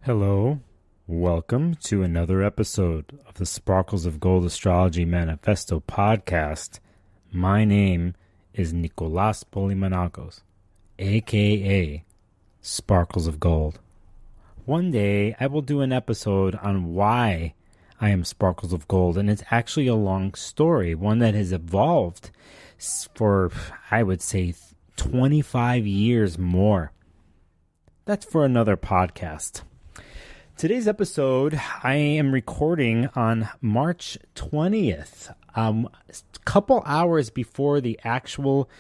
Hello, welcome to another episode of the Sparkles of Gold Astrology Manifesto podcast. My name is Nicolas Polimanakos, aka Sparkles of Gold. One day I will do an episode on why I am Sparkles of Gold, and it's actually a long story, one that has evolved for, I would say, 25 years more. That's for another podcast. Today's episode, I am recording on March 20th, a couple hours before the actual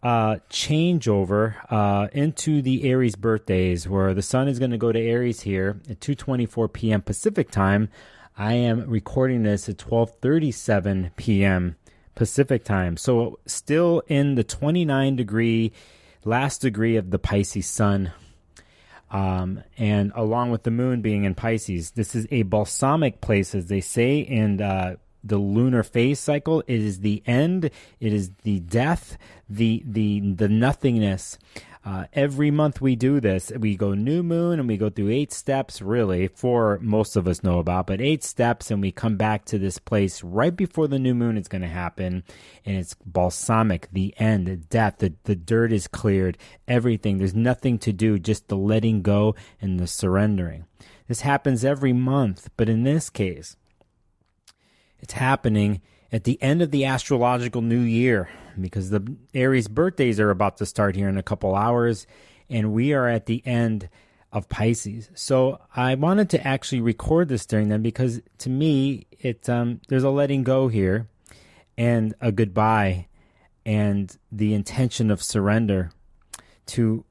changeover into the Aries birthdays, where the sun is going to go to Aries here at 2:24 p.m. Pacific time. I am recording this at 12:37 p.m. Pacific time, so still in the 29 degree, last degree of the Pisces sun. And along with the moon being in Pisces, this is a balsamic place, as they say in the lunar phase cycle. It is the end. It is the death, the nothingness. Every month we do this. We go new moon and we go through 8 steps, really, 4 most of us know about, but 8 steps, and we come back to this place right before the new moon is going to happen. And it's balsamic, the end, the death, the dirt is cleared, everything. There's nothing to do, just the letting go and the surrendering. This happens every month, but in this case, it's happening at the end of the astrological new year, because the Aries birthdays are about to start here in a couple hours, and we are at the end of Pisces. So I wanted to actually record this during them, because to me, there's a letting go here and a goodbye and the intention of surrender to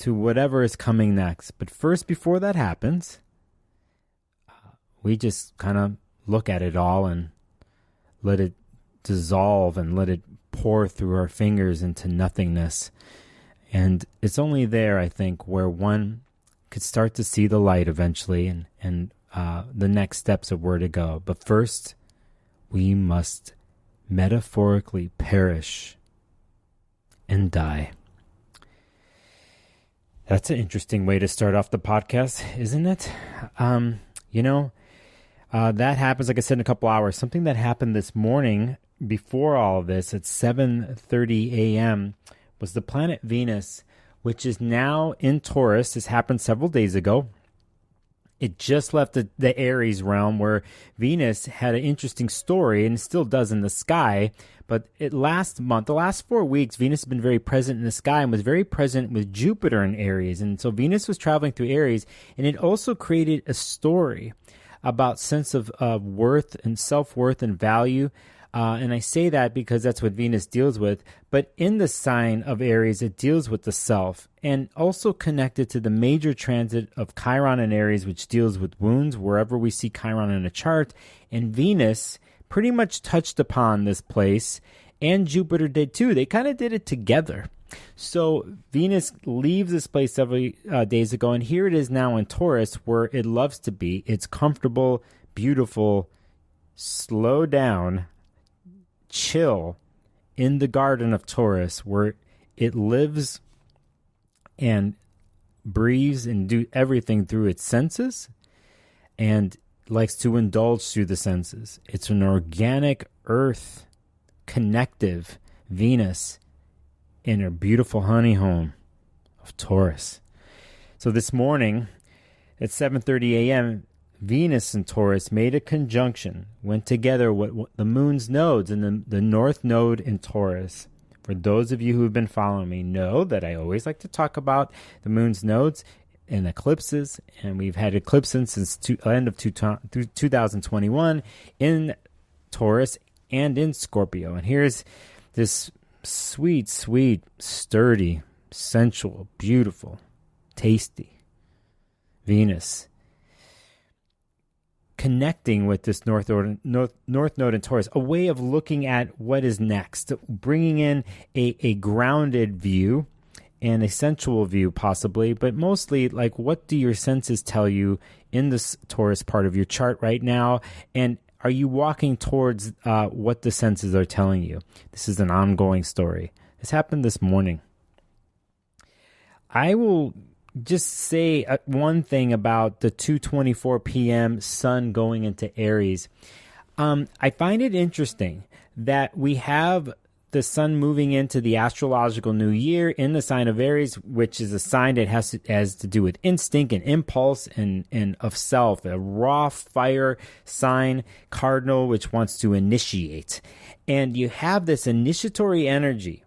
whatever is coming next. But first, before that happens, we just kind of look at it all and let it dissolve and let it pour through our fingers into nothingness. And it's only there, I think, where one could start to see the light eventually and the next steps of where to go. But first, we must metaphorically perish and die. That's an interesting way to start off the podcast, isn't it? That happens, like I said, in a couple hours. Something that happened this morning before all of this at 7:30 a.m. was the planet Venus, which is now in Taurus. This happened several days ago. It just left the Aries realm, where Venus had an interesting story, and still does in the sky. But last month, the last 4 weeks, Venus has been very present in the sky and was very present with Jupiter in Aries. And so Venus was traveling through Aries, and it also created a story about sense of worth and self-worth and value. And I say that because that's what Venus deals with. But in the sign of Aries, it deals with the self, and also connected to the major transit of Chiron in Aries, which deals with wounds, wherever we see Chiron in a chart. And Venus pretty much touched upon this place, and Jupiter did too. They kind of did it together. So Venus leaves this place several days ago, and here it is now in Taurus, where it loves to be. It's comfortable, beautiful, slow down, chill in the garden of Taurus, where it lives and breathes and do everything through its senses and likes to indulge through the senses. It's an organic earth connective Venus in her beautiful honey home of Taurus. So this morning at 7:30 a.m., Venus and Taurus made a conjunction, went together what the moon's nodes, and the north node in Taurus. For those of you who have been following me know that I always like to talk about the moon's nodes and eclipses, and we've had eclipses since end of 2021 in Taurus and in Scorpio. And here's this sweet, sweet, sturdy, sensual, beautiful, tasty Venus connecting with this north node in Taurus, a way of looking at what is next, bringing in a grounded view and a sensual view possibly, but mostly like, what do your senses tell you in this Taurus part of your chart right now? And are you walking towards what the senses are telling you? This is an ongoing story. This happened this morning. I will just say one thing about the 2:24 p.m. sun going into Aries. I find it interesting that we have the sun moving into the astrological new year in the sign of Aries, which is a sign that has to do with instinct and impulse and of self, a raw fire sign, cardinal, which wants to initiate. And you have this initiatory energy,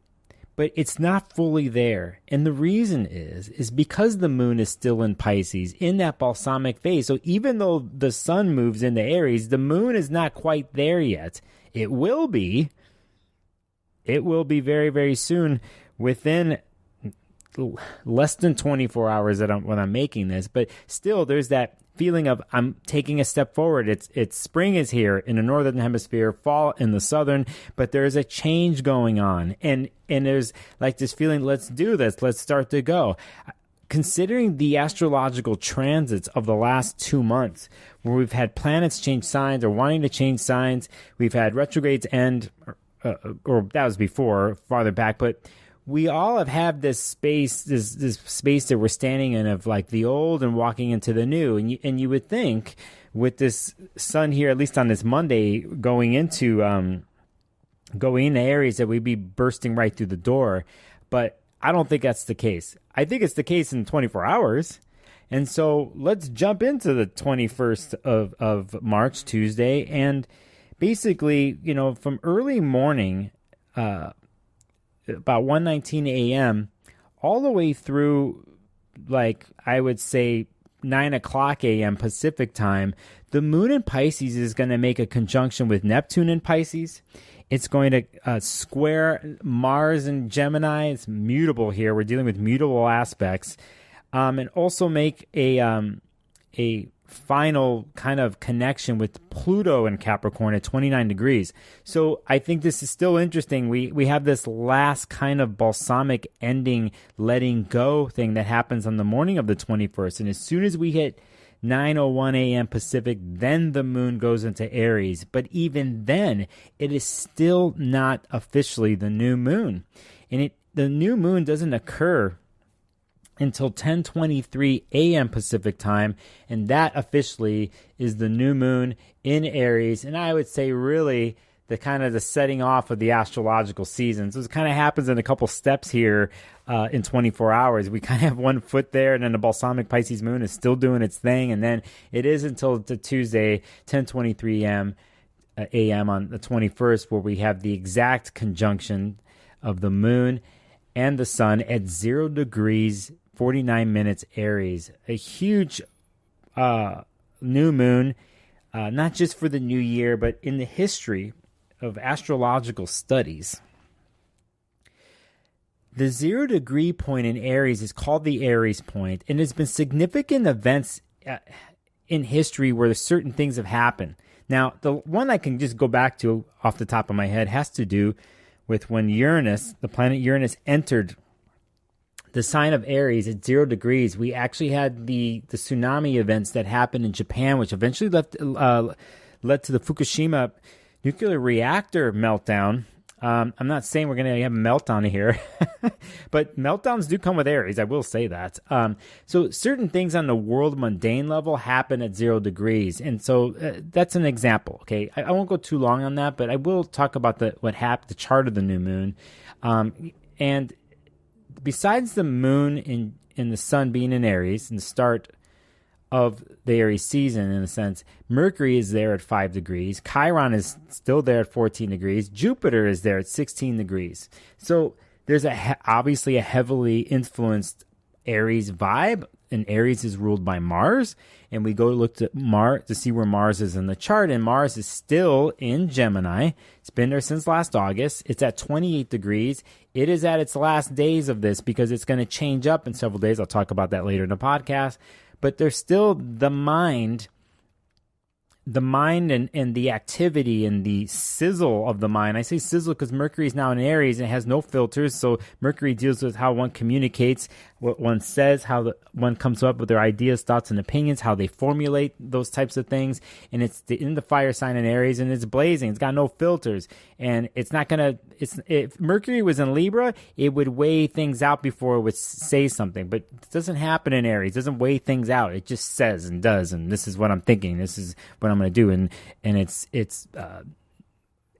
but it's not fully there. And the reason is because the moon is still in Pisces in that balsamic phase. So even though the sun moves into Aries, the moon is not quite there yet. It will be. It will be very, very soon, within less than 24 hours when I'm making this. But still, there's that feeling of I'm taking a step forward. It's spring is here in the northern hemisphere, fall in the southern, but there's a change going on. And there's like this feeling, let's do this. Let's start to go. Considering the astrological transits of the last 2 months, where we've had planets change signs or wanting to change signs, we've had retrogrades end, or that was before, farther back, but we all have had this space, this space that we're standing in of like the old and walking into the new. And you would think with this sun here, at least on this Monday, going into Aries, that we'd be bursting right through the door. But I don't think that's the case. I think it's the case in 24 hours. And so let's jump into the 21st of March, Tuesday, and basically, from early morning, about 1:19 a.m., all the way through, like, I would say 9 o'clock a.m. Pacific time, the moon in Pisces is going to make a conjunction with Neptune in Pisces. It's going to square Mars in Gemini. It's mutable here. We're dealing with mutable aspects. And also make a final kind of connection with Pluto in Capricorn at 29 degrees. So I think this is still interesting. We have this last kind of balsamic ending, letting go thing that happens on the morning of the 21st. And as soon as we hit 9:01 a.m. Pacific, then the moon goes into Aries. But even then, it is still not officially the new moon. And the new moon doesn't occur until 10:23 a.m. Pacific time, and that officially is the new moon in Aries. And I would say really the setting off of the astrological season. So it kind of happens in a couple steps here in 24 hours. We kind of have one foot there, and then the balsamic Pisces moon is still doing its thing, and then it is until the Tuesday, 10:23 a.m. on the 21st, where we have the exact conjunction of the moon and the sun at 0 degrees 49 minutes Aries. A huge new moon, not just for the new year, but in the history of astrological studies. The 0 degree point in Aries is called the Aries point, and there's been significant events in history where certain things have happened. Now, the one I can just go back to off the top of my head has to do with when Uranus, the planet Uranus, entered the sign of Aries at 0 degrees. We actually had the tsunami events that happened in Japan, which eventually led to the Fukushima nuclear reactor meltdown. I'm not saying we're going to have a meltdown here, but meltdowns do come with Aries. I will say that. So certain things on the world mundane level happen at 0 degrees. And so that's an example. Okay. I won't go too long on that, but I will talk about what happened, the chart of the new moon. And besides the moon and the sun being in Aries and the start of the Aries season, in a sense, Mercury is there at 5 degrees. Chiron is still there at 14 degrees. Jupiter is there at 16 degrees. So there's obviously a heavily influenced Aries vibe, and Aries is ruled by Mars. And we go look to Mars to see where Mars is in the chart, and Mars is still in Gemini. It's been there since last August. It's at 28 degrees. It is at its last days of this because it's going to change up in several days. I'll talk about that later in the podcast. But there's still the mind and the activity and the sizzle of the mind. I say sizzle because Mercury is now in Aries and it has no filters. So Mercury deals with how one communicates, what one says, how one comes up with their ideas, thoughts, and opinions, how they formulate those types of things. And it's in the fire sign in Aries, and it's blazing. It's got no filters, and it's not gonna. If Mercury was in Libra, it would weigh things out before it would say something. But it doesn't happen in Aries. It doesn't weigh things out. It just says and does, and this is what I'm thinking. This is what I'm going to do, and it's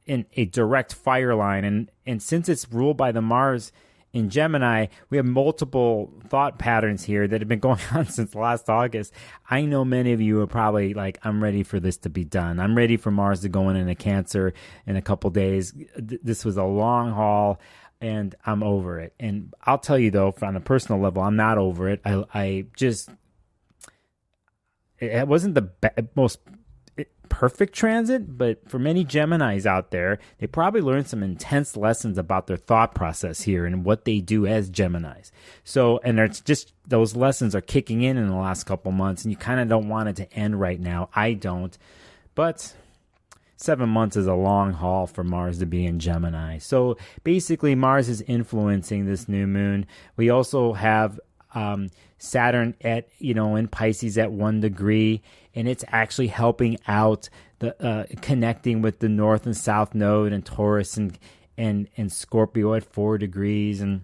in a direct fire line, and since it's ruled by the Mars in Gemini, we have multiple thought patterns here that have been going on since last August. I know many of you are probably like, I'm ready for this to be done. I'm ready for Mars to go into Cancer in a couple days. This was a long haul, and I'm over it. And I'll tell you, though, on a personal level, I'm not over it. It wasn't the most perfect transit, but for many Geminis out there, they probably learned some intense lessons about their thought process here and what they do as Geminis. So, and it's just those lessons are kicking in the last couple months, and you kind of don't want it to end right now. I don't, but 7 months is a long haul for Mars to be in Gemini. So basically, Mars is influencing this new moon. We also have Saturn at in Pisces at 1 degree, and it's actually helping out the connecting with the North and South node and Taurus and Scorpio at 4 degrees, and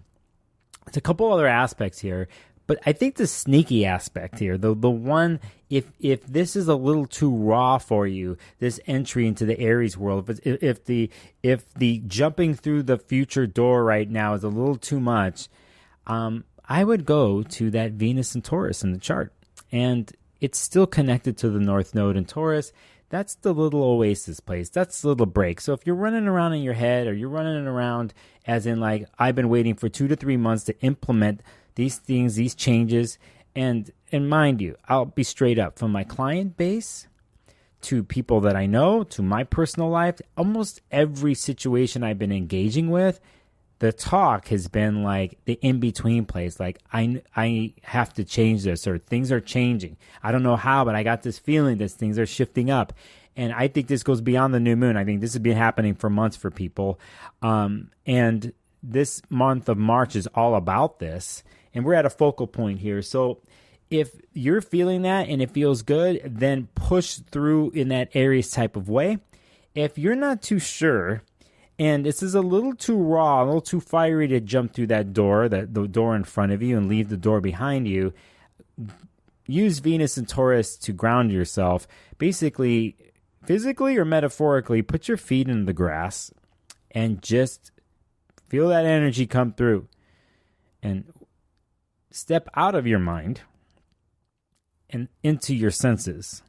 it's a couple other aspects here. But I think the sneaky aspect here, the one, if this is a little too raw for you, this entry into the Aries world, if the jumping through the future door right now is a little too much, I would go to that Venus and Taurus in the chart. And it's still connected to the North Node in Taurus. That's the little Oasis place. That's the little break. So if you're running around in your head, or you're running around as in like, I've been waiting for 2 to 3 months to implement these things, these changes. And mind you, I'll be straight up, from my client base to people that I know, to my personal life, almost every situation I've been engaging with, the talk has been like the in-between place. Like, I have to change this, or things are changing. I don't know how, but I got this feeling that things are shifting up. And I think this goes beyond the new moon. I think this has been happening for months for people. And this month of March is all about this. And we're at a focal point here. So if you're feeling that and it feels good, then push through in that Aries type of way. If you're not too sure, and this is a little too raw, a little too fiery to jump through that door, the door in front of you, and leave the door behind you, use Venus and Taurus to ground yourself. Basically, physically or metaphorically, put your feet in the grass and just feel that energy come through. And step out of your mind and into your senses.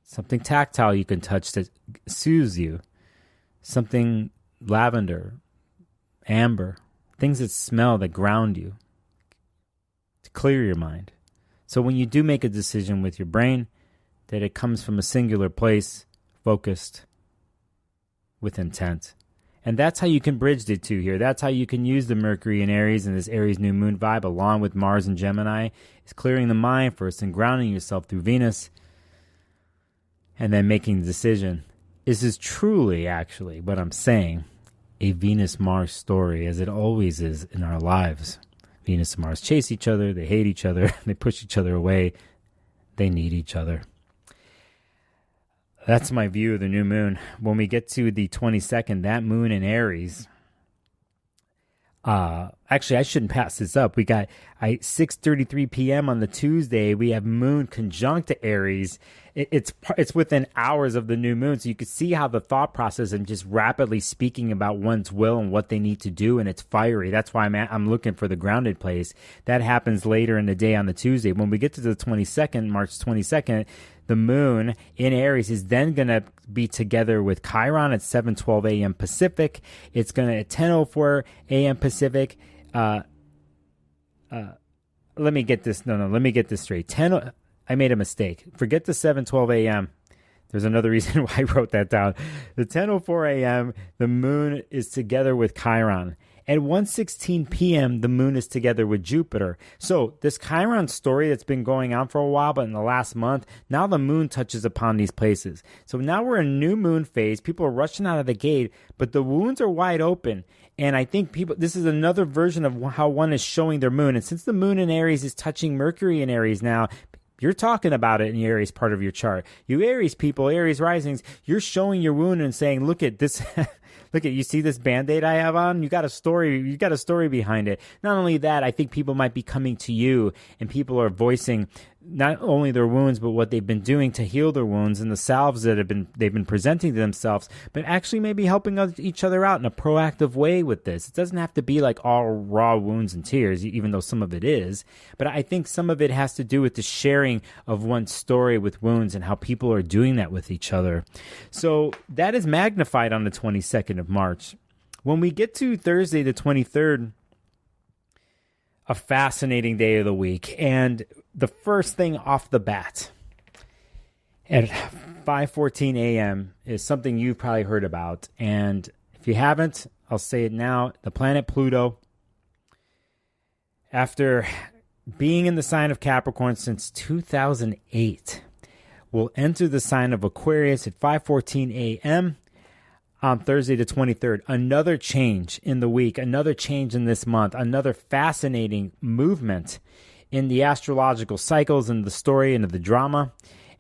Something tactile you can touch that soothes you. Something lavender, amber, things that smell, that ground you, to clear your mind. So when you do make a decision with your brain, that it comes from a singular place, focused, with intent. And that's how you can bridge the two here. That's how you can use the Mercury in Aries and this Aries new moon vibe along with Mars and Gemini. Is clearing the mind first and grounding yourself through Venus, and then making the decision. This is truly, actually, what I'm saying, a Venus-Mars story, as it always is in our lives. Venus and Mars chase each other, they hate each other, they push each other away, they need each other. That's my view of the new moon. When we get to the 22nd, that moon in Aries, actually, I shouldn't pass this up. We got 6:33 p.m. on the Tuesday. We have moon conjunct to Aries. It's within hours of the new moon, so you can see how the thought process and just rapidly speaking about one's will and what they need to do, and it's fiery. That's why I'm looking for the grounded place. That happens later in the day on the Tuesday. When we get to the 22nd, March 22nd, the moon in Aries is then going to be together with Chiron at 7:12 a.m. Pacific. It's going to at 10:04 a.m. Pacific. Let me get this. Let me get this straight. I made a mistake. Forget the 7:12 a.m. There's another reason why I wrote that down. The 10:04 a.m., the moon is together with Chiron. At 1:16 p.m., the moon is together with Jupiter. So this Chiron story that's been going on for a while, but in the last month, now the moon touches upon these places. So now we're in new moon phase. People are rushing out of the gate, but the wounds are wide open. And I think this is another version of how one is showing their moon. And since the moon in Aries is touching Mercury in Aries now, you're talking about it in the Aries part of your chart. You Aries people, Aries risings, you're showing your wound and saying, look at this. Look at, you see this Band-Aid I have on? You got a story behind it. Not only that, I think people might be coming to you and people are voicing not only their wounds, but what they've been doing to heal their wounds and the salves that they've been presenting to themselves, but actually maybe helping each other out in a proactive way with this. It doesn't have to be like all raw wounds and tears, even though some of it is. But I think some of it has to do with the sharing of one's story with wounds and how people are doing that with each other. So that is magnified on the 22nd of March. When we get to Thursday, the 23rd, a fascinating day of the week. And the first thing off the bat at 5:14 a.m. is something you've probably heard about. And if you haven't, I'll say it now. The planet Pluto, after being in the sign of Capricorn since 2008, will enter the sign of Aquarius at 5:14 a.m. on Thursday the 23rd. Another change in the week, another change in this month, another fascinating movement in the astrological cycles and the story and the drama.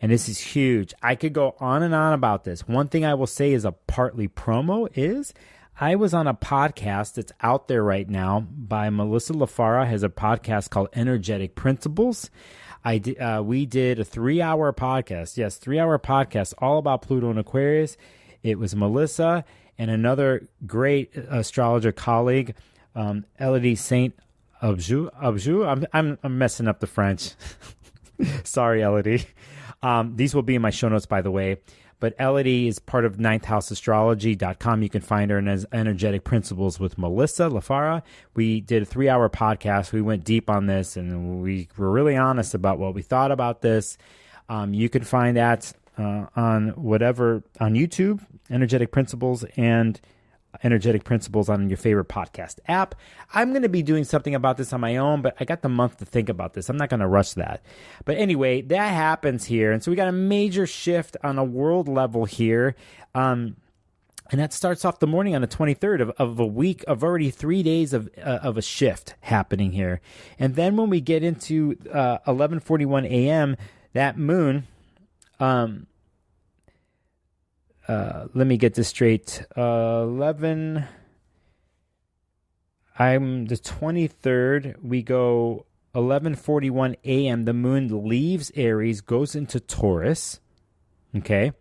And this is huge. I could go on and on about this. One thing I will say is a partly promo is I was on a podcast that's out there right now by Melissa LaFara, has a podcast called Energetic Principles. We did a 3-hour podcast. Yes, 3-hour podcast all about Pluto and Aquarius. It was Melissa and another great astrologer colleague, Elodie St-Onge-Aubut. I'm messing up the French. Sorry, Elodie. These will be in my show notes, by the way. But Elodie is part of ninthhouseastrology.com. You can find her in Energetic Principles with Melissa LaFara. We did a 3-hour podcast. We went deep on this, and we were really honest about what we thought about this. You can find that on YouTube, Energetic Principles, and Energetic Principles on your favorite podcast app. I'm going to be doing something about this on my own, but I got the month to think about this. I'm not going to rush that. But anyway, that happens here. And so we got a major shift on a world level here. And that starts off the morning on the 23rd of a week of already 3 days of a shift happening here. And then when we get into 11:41 a.m., that moon... let me get this straight. I'm the 23rd. We go 11:41 a.m. The moon leaves Aries, goes into Taurus. Okay.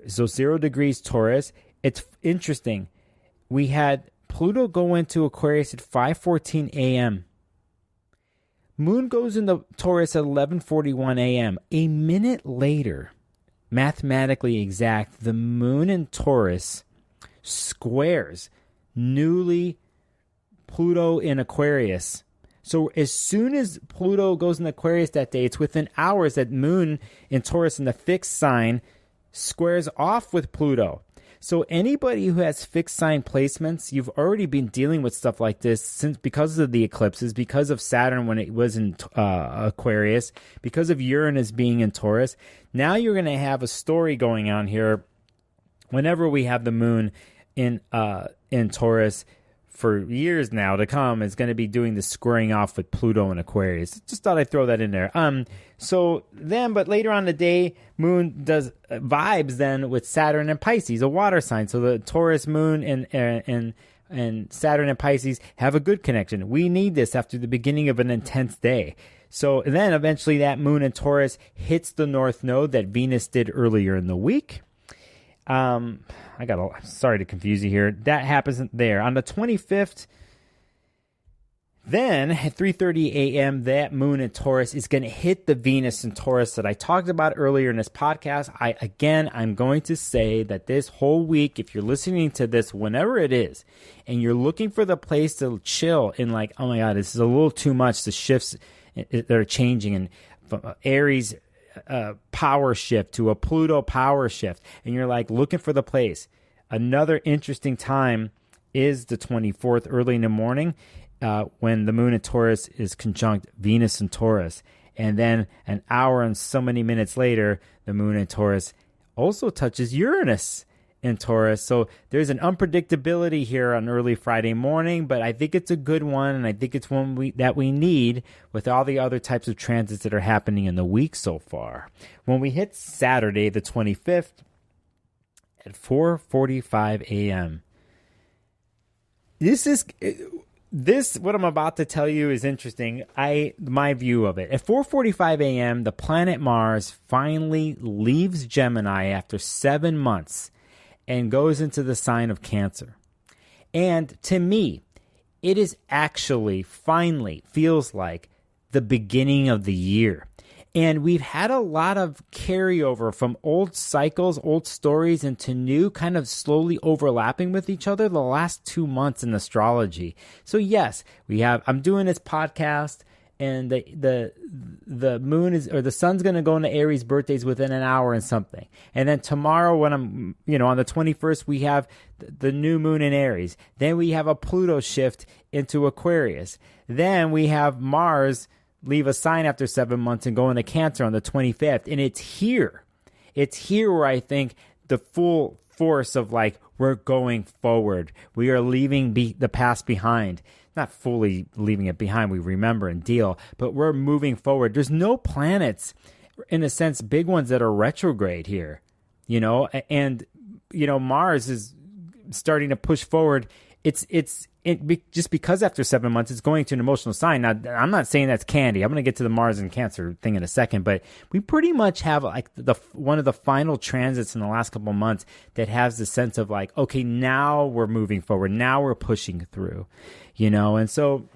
So 0 degrees Taurus. It's interesting. We had Pluto go into Aquarius at 5:14 a.m. Moon goes into Taurus at 11:41 a.m. A minute later, mathematically exact, the moon in Taurus squares newly Pluto in Aquarius. So as soon as Pluto goes in Aquarius that day, it's within hours that moon in Taurus in the fixed sign squares off with Pluto. So anybody who has fixed sign placements, you've already been dealing with stuff like this because of the eclipses, because of Saturn when it was in Aquarius, because of Uranus being in Taurus. Now you're going to have a story going on here whenever we have the moon in Taurus for years now to come. Is going to be doing the squaring off with Pluto and Aquarius. Just thought I'd throw that in there. But later on in the day, moon does vibes then with Saturn and Pisces, a water sign. So the Taurus moon and Saturn and Pisces have a good connection. We need this after the beginning of an intense day. So then eventually that moon in Taurus hits the north node that Venus did earlier in the week. Sorry to confuse you here. That happens there. On the 25th, then at 3:30 a.m., that moon in Taurus is going to hit the Venus in Taurus that I talked about earlier in this podcast. I'm going to say that this whole week, if you're listening to this, whenever it is, and you're looking for the place to chill and like, oh my God, this is a little too much, the shifts that are changing, and from Aries power shift to a Pluto power shift, and you're like looking for the place. Another interesting time is the 24th, early in the morning, when the moon in Taurus is conjunct Venus in Taurus. And then an hour and so many minutes later, the moon in Taurus also touches Uranus in Taurus. So there's an unpredictability here on early Friday morning, but I think it's a good one, and I think it's one that we need with all the other types of transits that are happening in the week so far. When we hit Saturday, the 25th, at 4:45 a.m., what I'm about to tell you is interesting. My view of it. At 4:45 a.m., the planet Mars finally leaves Gemini after 7 months and goes into the sign of Cancer. And to me, it is actually finally feels like the beginning of the year. And we've had a lot of carryover from old cycles, old stories into new, kind of slowly overlapping with each other the last 2 months in astrology. So yes, I'm doing this podcast, and the moon is, or the sun's going to go into Aries birthdays within an hour and something. And then tomorrow, when I'm, on the 21st, we have the new moon in Aries. Then we have a Pluto shift into Aquarius. Then we have Mars leave a sign after 7 months and go into Cancer on the 25th. And it's here where I think the full force of we're going forward. We are leaving the past behind. Not fully leaving it behind. We remember and deal, but we're moving forward. There's no planets, in a sense, big ones that are retrograde here, and, Mars is starting to push forward. Just because after 7 months it's going to an emotional sign. Now, I'm not saying that's candy. I'm going to get to the Mars and Cancer thing in a second, but we pretty much have one of the final transits in the last couple of months that has the sense of okay, now we're moving forward. Now we're pushing through, and so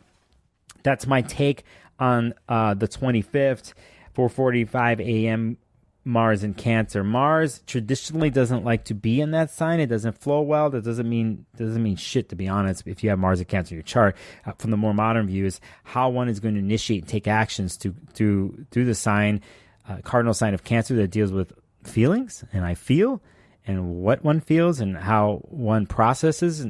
that's my take on the 25th, 4:45 a.m. Mars in Cancer. Mars traditionally doesn't like to be in that sign. It doesn't flow well. That doesn't mean shit, to be honest. If you have Mars in Cancer in your chart, from the more modern view, is how one is going to initiate and take actions to the sign, cardinal sign of Cancer, that deals with feelings, and I feel, and what one feels, and how one processes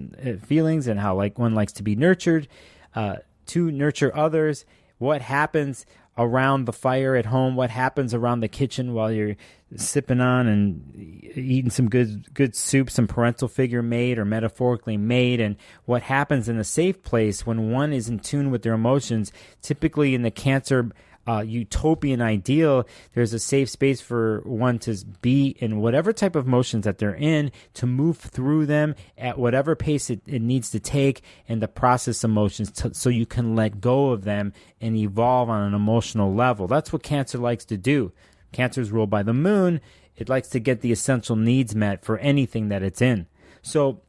feelings, and how one likes to be nurtured, to nurture others. What happens around the fire at home, what happens around the kitchen while you're sipping on and eating some good soup, some parental figure made or metaphorically made, and what happens in a safe place when one is in tune with their emotions. Typically in the Cancer utopian ideal, there's a safe space for one to be in whatever type of emotions that they're in, to move through them at whatever pace it needs to take, and to process emotions so you can let go of them and evolve on an emotional level. That's what Cancer likes to do. Cancer is ruled by the moon. It likes to get the essential needs met for anything that it's in. So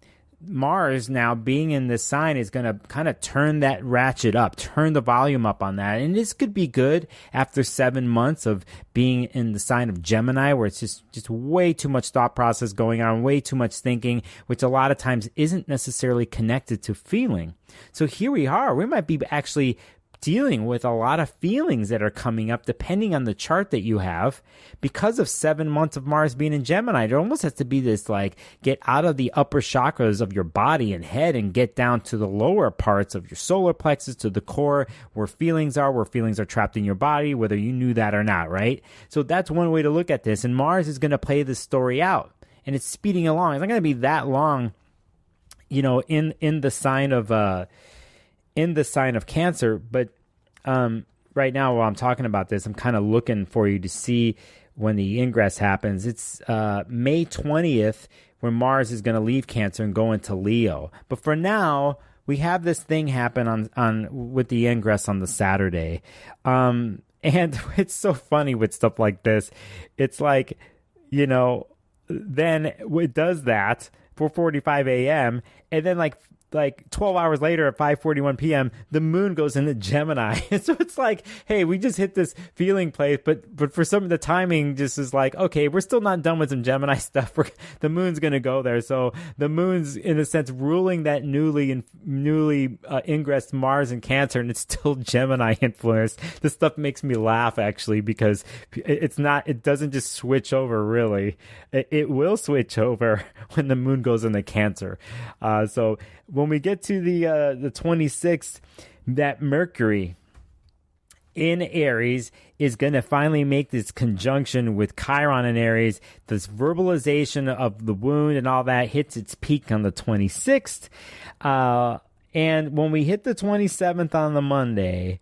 Mars now being in this sign is going to kind of turn that ratchet up, turn the volume up on that. And this could be good after 7 months of being in the sign of Gemini, where it's just way too much thought process going on, way too much thinking, which a lot of times isn't necessarily connected to feeling. So here we are. We might be actually dealing with a lot of feelings that are coming up depending on the chart that you have, because of 7 months of Mars being in Gemini. There almost has to be this get out of the upper chakras of your body and head and get down to the lower parts of your solar plexus, to the core, where feelings are trapped in your body, whether you knew that or not, right? So that's one way to look at this. And Mars is going to play this story out, and it's speeding along. It's not going to be that long, in the sign of Cancer, but right now while I'm talking about this, I'm kind of looking for you to see when the ingress happens. It's May 20th when Mars is going to leave Cancer and go into Leo. But for now, we have this thing happen on with the ingress on the Saturday. And it's so funny with stuff like this. It's then it does that 4:45 a.m. and then 12 hours later at 5:41 p.m., the moon goes into Gemini. And so it's hey, we just hit this feeling place, but for some of the timing just is okay, we're still not done with some Gemini stuff. The moon's going to go there. So the moon's, in a sense, ruling that newly ingressed Mars in Cancer, and it's still Gemini influenced. This stuff makes me laugh, actually, because it doesn't just switch over, really. It will switch over when the moon goes into Cancer. So when we get to the 26th, that Mercury in Aries is going to finally make this conjunction with Chiron in Aries. This verbalization of the wound and all that hits its peak on the 26th. And when we hit the 27th on the Monday,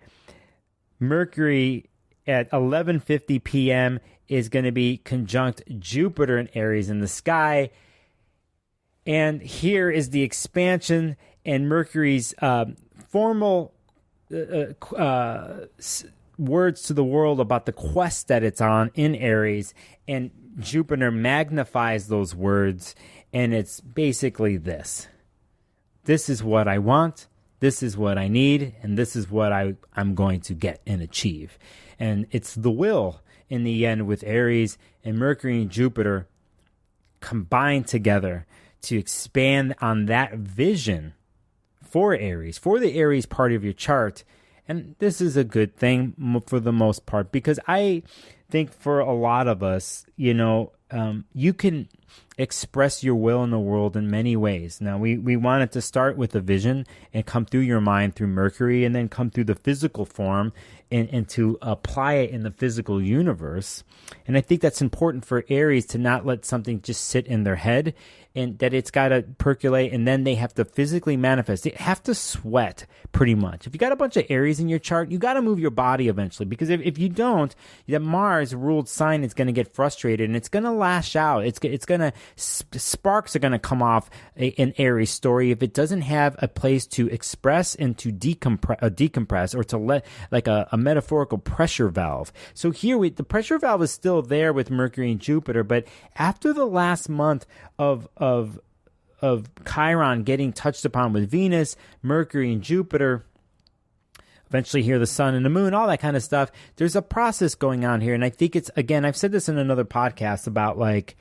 Mercury at 11:50 p.m. is going to be conjunct Jupiter in Aries in the sky. And here is the expansion and Mercury's formal words to the world about the quest that it's on in Aries. And Jupiter magnifies those words. And it's basically this. This is what I want. This is what I need. And this is what I'm going to get and achieve. And it's the will in the end with Aries and Mercury and Jupiter combined together to expand on that vision for Aries, for the Aries part of your chart. And this is a good thing for the most part, because I think for a lot of us, you can express your will in the world in many ways. Now, we want it to start with a vision and come through your mind through Mercury and then come through the physical form and to apply it in the physical universe. And I think that's important for Aries to not let something just sit in their head, and that it's got to percolate, and then they have to physically manifest. They have to sweat pretty much. If you got a bunch of Aries in your chart, you got to move your body eventually, because if you don't, that Mars ruled sign is going to get frustrated and it's going to lash out. It's going to, sparks are going to come off an Aries story if it doesn't have a place to express and to decompress or to let, like a metaphorical pressure valve. So here the pressure valve is still there with Mercury and Jupiter, but after the last month of Chiron getting touched upon with Venus, Mercury, and Jupiter, eventually here the sun and the moon, all that kind of stuff, there's a process going on here. And I think it's, again, I've said this in another podcast about like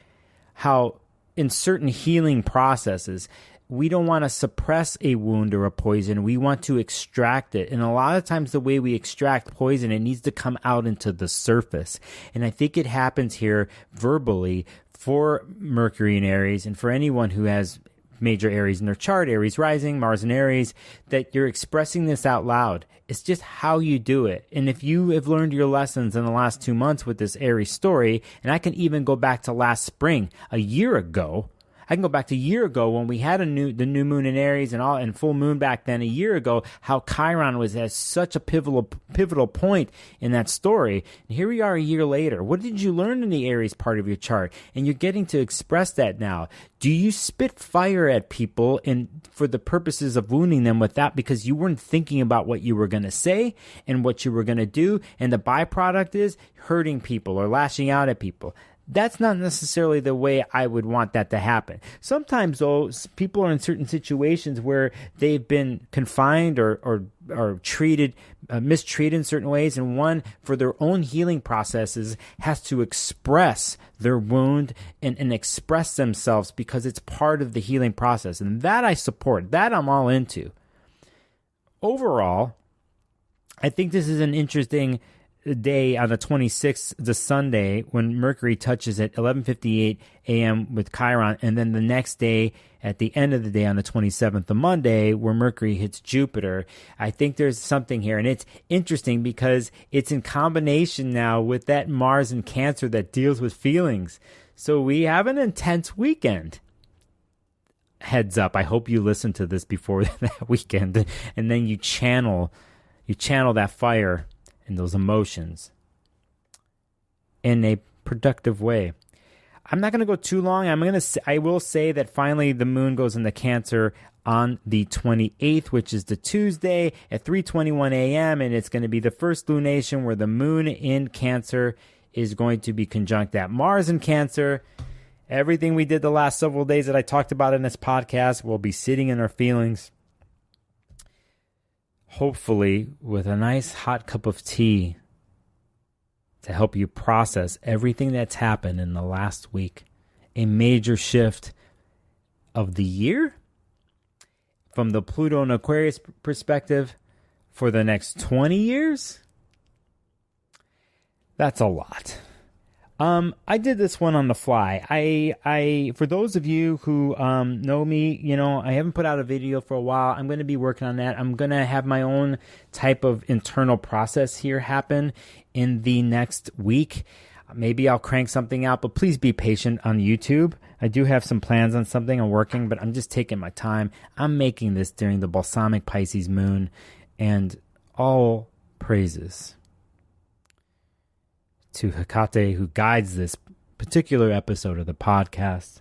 how in certain healing processes, we don't want to suppress a wound or a poison. We want to extract it. And a lot of times the way we extract poison, it needs to come out into the surface. And I think it happens here verbally for Mercury in Aries, and for anyone who has major Aries in their chart, Aries rising, Mars in Aries, that you're expressing this out loud. It's just how you do it. And if you have learned your lessons in the last 2 months with this Aries story, and I can even go back to last spring, a year ago, I can go back to a year ago when we had the new moon in Aries and full moon back then a year ago, how Chiron was at such a pivotal point in that story. And here we are a year later. What did you learn in the Aries part of your chart? And you're getting to express that now. Do you spit fire at people for the purposes of wounding them with that because you weren't thinking about what you were going to say and what you were going to do, and the byproduct is hurting people or lashing out at people? That's not necessarily the way I would want that to happen. Sometimes, though, people are in certain situations where they've been confined or treated, mistreated in certain ways, and one, for their own healing processes, has to express their wound and express themselves because it's part of the healing process. And that I support. That I'm all into. Overall, I think this is an interesting day on the 26th, the Sunday, when Mercury touches at 11:58 a.m. with Chiron, and then the next day at the end of the day on the 27th, the Monday, where Mercury hits Jupiter. I think there's something here, and it's interesting because it's in combination now with that Mars in Cancer that deals with feelings. So we have an intense weekend. Heads up, I hope you listen to this before that weekend, and then you channel that fire and those emotions in a productive way. I'm not going to go too long. I will say that finally the moon goes into Cancer on the 28th, which is the Tuesday at 3:21 a.m. And it's going to be the first lunation where the moon in Cancer is going to be conjunct that Mars in Cancer. Everything we did the last several days that I talked about in this podcast will be sitting in our feelings. Hopefully with a nice hot cup of tea to help you process everything that's happened in the last week. A major shift of the year from the Pluto and Aquarius perspective for the next 20 years. That's a lot. I did this one on the fly. I for those of you who know me, I haven't put out a video for a while. I'm going to be working on that. I'm going to have my own type of internal process here happen in the next week. Maybe I'll crank something out, but please be patient on YouTube. I do have some plans on something I'm working, but I'm just taking my time. I'm making this during the Balsamic Pisces moon, and all praises to Hecate, who guides this particular episode of the podcast.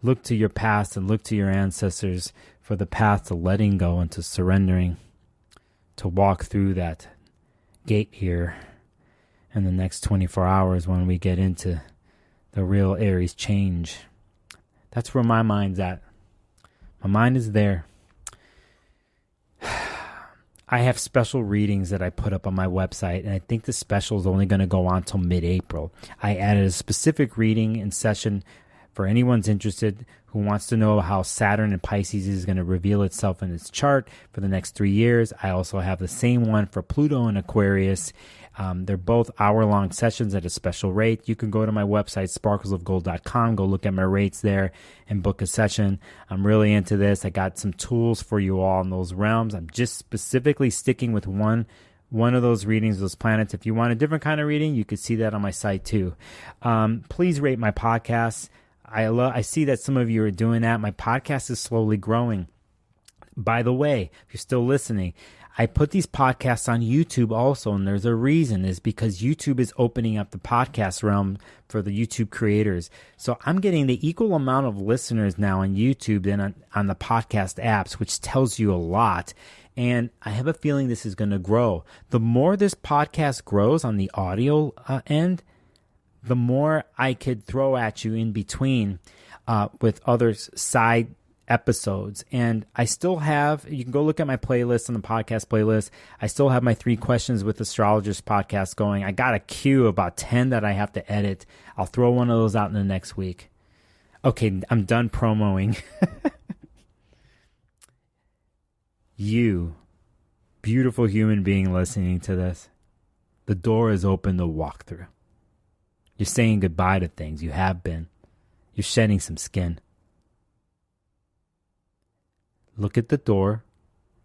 Look to your past and look to your ancestors for the path to letting go and to surrendering, to walk through that gate here in the next 24 hours when we get into the real Aries change. That's where my mind's at. My mind is there. I have special readings that I put up on my website, and I think the special is only going to go on till mid-April. I added a specific reading and session for anyone's interested who wants to know how Saturn and Pisces is going to reveal itself in its chart for the next 3 years. I also have the same one for Pluto and Aquarius. They're both hour-long sessions at a special rate. You can go to my website, sparklesofgold.com, go look at my rates there and book a session. I'm really into this. I got some tools for you all in those realms. I'm just specifically sticking with one of those readings, those planets. If you want a different kind of reading, you can see that on my site too. Please rate my podcast. I see that some of you are doing that. My podcast is slowly growing. By the way, if you're still listening, I put these podcasts on YouTube also, and there's a reason, is because YouTube is opening up the podcast realm for the YouTube creators. So I'm getting the equal amount of listeners now on YouTube than on the podcast apps, which tells you a lot. And I have a feeling this is going to grow. The more this podcast grows on the audio end, the more I could throw at you in between with other side episodes. And I still have, you can go look at my playlist on the podcast playlist. I still have my 3 questions with astrologers podcast going. I got a queue of about 10 that I have to edit. I'll throw one of those out in the next week. Okay, I'm done promoing. You, beautiful human being listening to this, the door is open to walk through. You're saying goodbye to things. You have been. You're shedding some skin. Look at the door,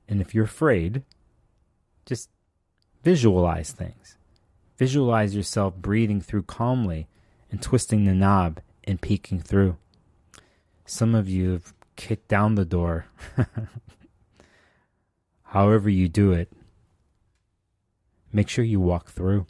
and if you're afraid, just visualize things. Visualize yourself breathing through calmly and twisting the knob and peeking through. Some of you have kicked down the door. However you do it, make sure you walk through.